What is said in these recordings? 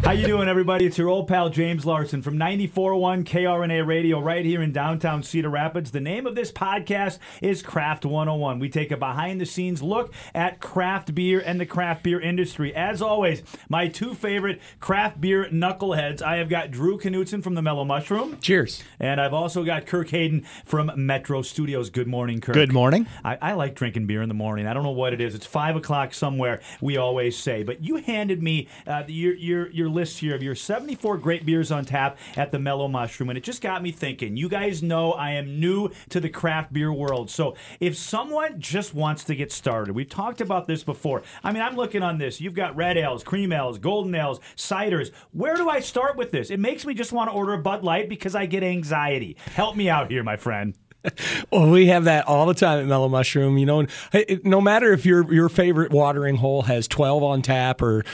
How you doing, everybody? It's your old pal James Larson from 94.1 KRNA Radio right here in downtown Cedar Rapids. The name of this podcast is Craft 101. We take a behind-the-scenes look at craft beer and the craft beer industry. As always, my two favorite craft beer knuckleheads. I have got Drew Knutson from the Mellow Mushroom. Cheers. And I've also got Kirk Hayden from Metro Studios. Good morning, Kirk. Good morning. I like drinking beer in the morning. I don't know what it is. It's 5 o'clock somewhere, we always say. But you handed me your list here of your 74 great beers on tap at the Mellow Mushroom, and it just got me thinking. You guys know I am new to the craft beer world, so if someone just wants to get started, we've talked about this before. I mean, I'm looking on this. You've got red ales, cream ales, golden ales, ciders. Where do I start with this? It makes me just want to order a Bud Light because I get anxiety. Help me out here, my friend. Well, we have that all the time at Mellow Mushroom. You know, no matter if your favorite watering hole has 12 on tap or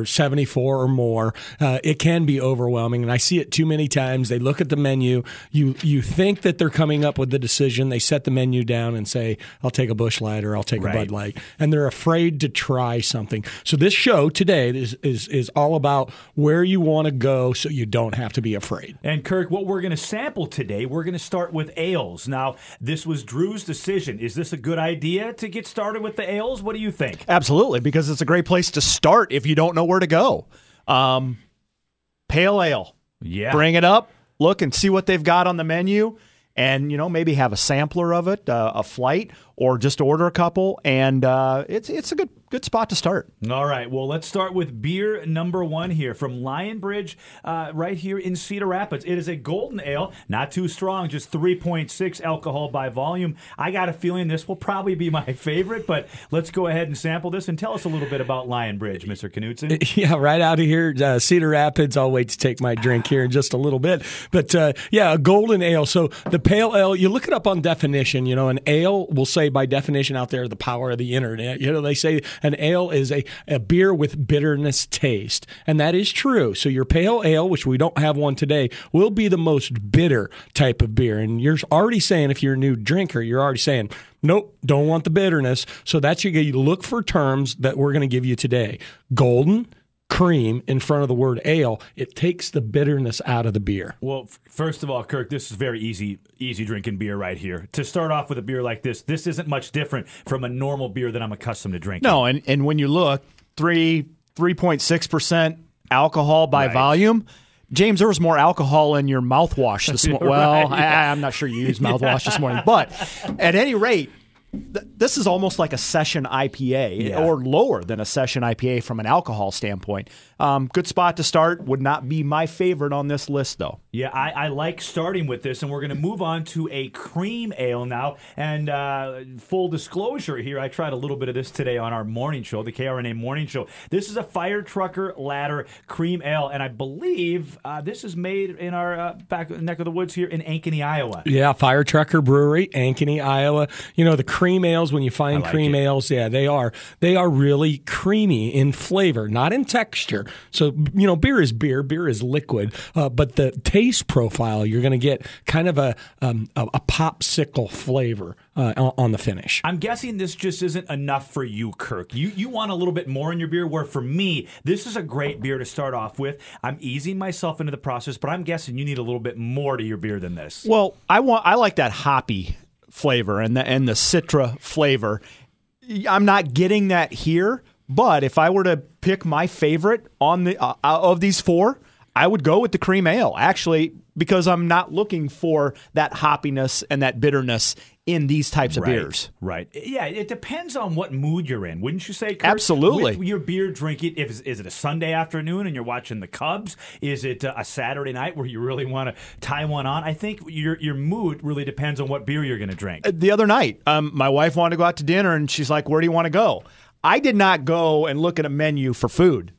74 or more, it can be overwhelming. And I see it too many times. They look at the menu. You think that they're coming up with the decision. They set the menu down and say, "I'll take a Busch Light" or "I'll take a Bud Light," and they're afraid to try something. So this show today is all about where you want to go, so you don't have to be afraid. And Kirk, what we're going to sample today, we're going to start with ales. Now, this was Drew's decision. Is this a good idea to get started with the ales? What do you think? Absolutely, because it's a great place to start if you don't know where to go. Pale ale. Yeah. Bring it up, look and see what they've got on the menu, and maybe have a sampler of it, a flight, or just order a couple, and it's a good spot to start. All right, well, let's start with beer number 1 here from Lionbridge, right here in Cedar Rapids. It is a golden ale, not too strong, just 3.6 alcohol by volume. I got a feeling this will probably be my favorite, but let's go ahead and sample this and tell us a little bit about Lionbridge, Mr. Knutson. Yeah, right out of here, Cedar Rapids. I'll wait to take my drink here in just a little bit. But, a golden ale. So the pale ale, you look it up on definition, an ale will say by definition out there, the power of the internet, they say an ale is a beer with bitterness taste. And that is true. So your pale ale, which we don't have one today, will be the most bitter type of beer. And you're already saying, if you're a new drinker, you're already saying, nope, don't want the bitterness. So that's you look for terms that we're going to give you today. Golden, cream in front of the word ale, it takes the bitterness out of the beer. Well, first of all, Kirk, this is very easy drinking beer right here. To start off with a beer like this isn't much different from a normal beer that I'm accustomed to drinking. No, and when you look, 3.6% alcohol by volume. James, there was more alcohol in your mouthwash this morning. Well, I'm not sure you used mouthwash this morning, but at any rate, this is almost like a session IPA or lower than a session IPA from an alcohol standpoint. Good spot to start. Would not be my favorite on this list, though. Yeah, I like starting with this, and we're going to move on to a cream ale now. And full disclosure here, I tried a little bit of this today on our morning show, the KRNA morning show. This is a Fire Trucker Ladder cream ale, and I believe this is made in our back neck of the woods here in Ankeny, Iowa. Yeah, Fire Trucker Brewery, Ankeny, Iowa. The cream ales, when you find cream ales, they are really creamy in flavor, not in texture. So, beer is beer is liquid, but the taste profile, you're going to get kind of a popsicle flavor on the finish. I'm guessing this just isn't enough for you, Kirk. You want a little bit more in your beer, where for me, this is a great beer to start off with. I'm easing myself into the process, but I'm guessing you need a little bit more to your beer than this. Well, I like that hoppy flavor and the citra flavor. I'm not getting that here, but if I were to pick my favorite on the of these 4, I would go with the cream ale, actually, because I'm not looking for that hoppiness and that bitterness in these types of beers. Right. Yeah, it depends on what mood you're in, wouldn't you say, Kurt? Absolutely. With your beer drinking, is it a Sunday afternoon and you're watching the Cubs? Is it a Saturday night where you really want to tie one on? I think your mood really depends on what beer you're going to drink. The other night, my wife wanted to go out to dinner, and she's like, "Where do you want to go?" I did not go and look at a menu for food.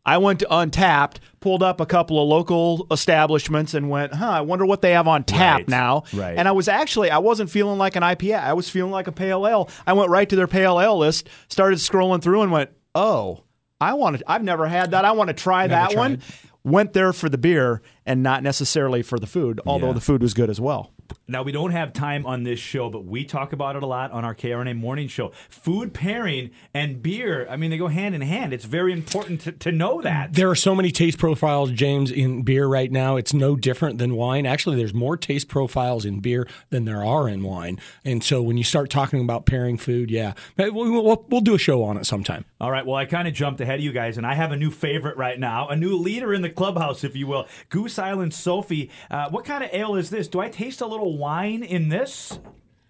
I went to Untapped, pulled up a couple of local establishments, and went, I wonder what they have on tap now. Right. And I wasn't feeling like an IPA. I was feeling like a pale ale. I went right to their pale ale list, started scrolling through, and went, I've never had that. I want to try that one. Went there for the beer and not necessarily for the food, although the food was good as well. Now, we don't have time on this show, but we talk about it a lot on our KRNA morning show. Food pairing and beer, I mean, they go hand in hand. It's very important to know that. There are so many taste profiles, James, in beer right now. It's no different than wine. Actually, there's more taste profiles in beer than there are in wine. And so when you start talking about pairing food, yeah, we'll do a show on it sometime. All right, well, I kind of jumped ahead of you guys, and I have a new favorite right now, a new leader in the clubhouse, if you will. Goose Island Sophie. What kind of ale is this? Do I taste a little wine in this?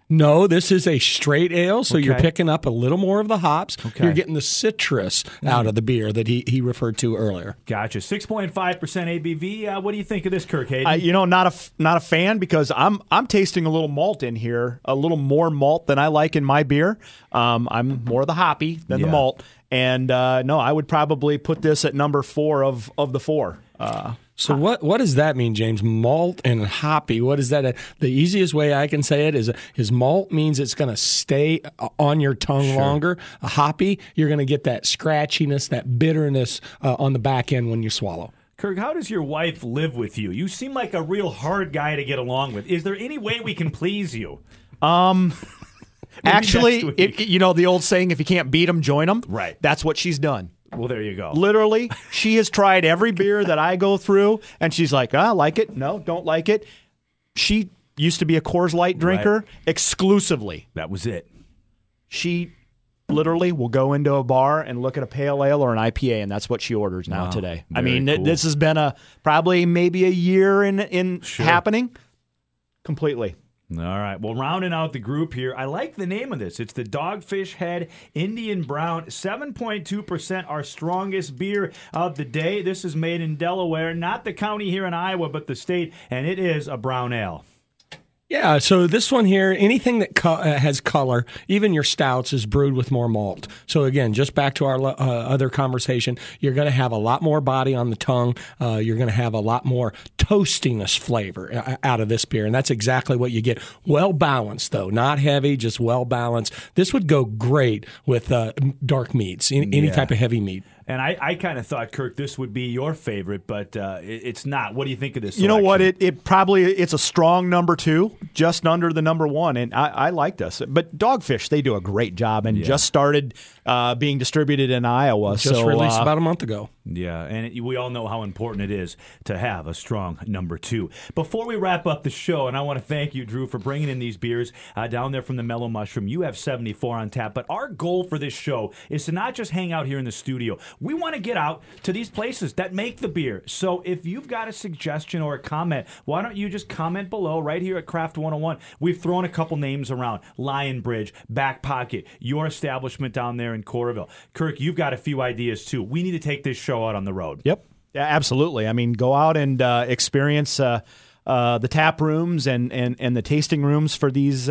No, this is a straight ale, so Okay. you're picking up a little more of the hops. Okay. You're getting the citrus out of the beer that he referred to earlier. Gotcha. 6.5% ABV. What do you think of this, Kirk Hayden? Not a fan because I'm tasting a little malt in here, a little more malt than I like in my beer. I'm more of the hoppy than the malt, and no, I would probably put this at number 4 of the 4. So what does that mean, James? Malt and hoppy. What is that? The easiest way I can say it is malt means it's going to stay on your tongue longer. A hoppy, you're going to get that scratchiness, that bitterness on the back end when you swallow. Kirk, how does your wife live with you? You seem like a real hard guy to get along with. Is there any way we can please you? Actually, the old saying, if you can't beat them, join them. Right. That's what she's done. Well, there you go. Literally, she has tried every beer that I go through, and she's like, like it. No, don't like it. She used to be a Coors Light drinker exclusively. That was it. She literally will go into a bar and look at a pale ale or an IPA, and that's what she orders now today. I mean, cool. This has been probably maybe a year in happening completely. All right. Well, rounding out the group here, I like the name of this. It's the Dogfish Head Indian Brown, 7.2%, our strongest beer of the day. This is made in Delaware, not the county here in Iowa, but the state, and it is a brown ale. Yeah, so this one here, anything that has color, even your stouts, is brewed with more malt. So again, just back to our other conversation, you're going to have a lot more body on the tongue. You're going to have a lot more toastiness flavor out of this beer, and that's exactly what you get. Well balanced, though, not heavy, just well balanced. This would go great with dark meats, any type of heavy meat. And I kind of thought, Kirk, this would be your favorite, but it's not. What do you think of this You know what? selection? It's a strong number 2, just under the number 1, and I like this. But Dogfish, they do a great job, and just started being distributed in Iowa. Just released about a month ago. Yeah, and we all know how important it is to have a strong number 2. Before we wrap up the show, and I want to thank you, Drew, for bringing in these beers down there from the Mellow Mushroom. You have 74 on tap, but our goal for this show is to not just hang out here in the studio. We want to get out to these places that make the beer. So if you've got a suggestion or a comment, why don't you just comment below right here at Craft 101. We've thrown a couple names around. Lion Bridge, Back Pocket, your establishment down there in Coralville. Kirk, you've got a few ideas too. We need to take this show out on the road. Yep. Yeah, absolutely. I mean, go out and experience the tap rooms and the tasting rooms for these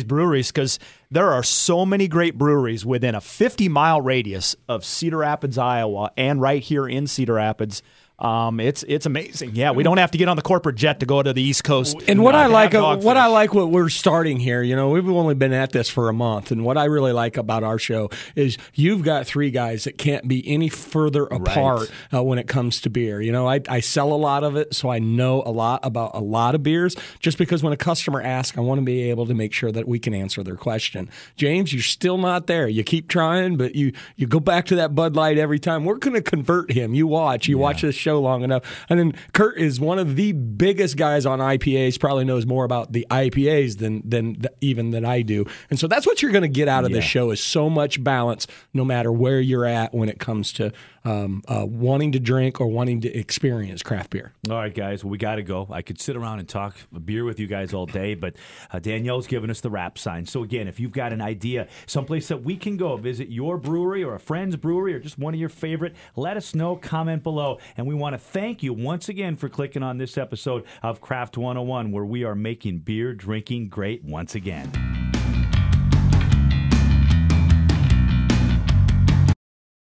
breweries, because there are so many great breweries within a 50-mile radius of Cedar Rapids, Iowa, and right here in Cedar Rapids. It's amazing. Yeah, we don't have to get on the corporate jet to go to the East Coast. And what I like what we're starting here, we've only been at this for a month, and what I really like about our show is you've got 3 guys that can't be any further apart when it comes to beer. I sell a lot of it, so I know a lot about a lot of beers, just because when a customer asks, I want to be able to make sure that we can answer their question. James, you're still not there. You keep trying, but you go back to that Bud Light every time. We're going to convert him. You watch this show long enough. And then Kurt is one of the biggest guys on IPAs, probably knows more about the IPAs than I do. And so that's what you're going to get out of this show, is so much balance no matter where you're at when it comes to wanting to drink or wanting to experience craft beer. All right, guys, well, we got to go. I could sit around and talk beer with you guys all day, but Danielle's given us the wrap sign. So again, if you've got an idea, someplace that we can go, visit your brewery or a friend's brewery or just one of your favorite, let us know, comment below. And we want to thank you once again for clicking on this episode of Craft 101, where we are making beer drinking great once again.